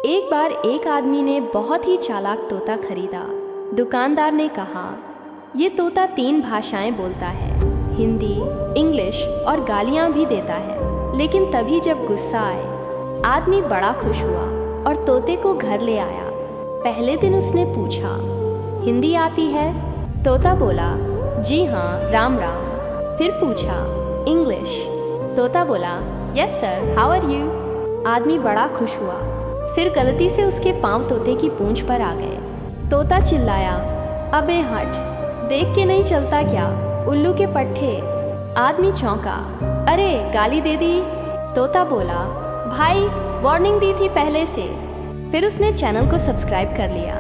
एक बार एक आदमी ने बहुत ही चालाक तोता खरीदा। दुकानदार ने कहा, ये तोता 3 भाषाएं बोलता है, हिंदी, इंग्लिश और गालियां भी देता है। लेकिन तभी जब गुस्सा आए, आदमी बड़ा खुश हुआ और तोते को घर ले आया। पहले दिन उसने पूछा, हिंदी आती है? तोता बोला, जी हाँ, राम राम। फिर पूछा, इंग्लिश? तोता बोला, yes sir, how are you? आदमी बड़ा खुश हुआ। फिर गलती से उसके पांव तोते की पूंछ पर आ गए। तोता चिल्लाया, अबे हट, देख के नहीं चलता क्या, उल्लू के पट्टे। आदमी चौंका, अरे गाली दे दी। तोता बोला, भाई वार्निंग दी थी पहले से। फिर उसने चैनल को सब्सक्राइब कर लिया।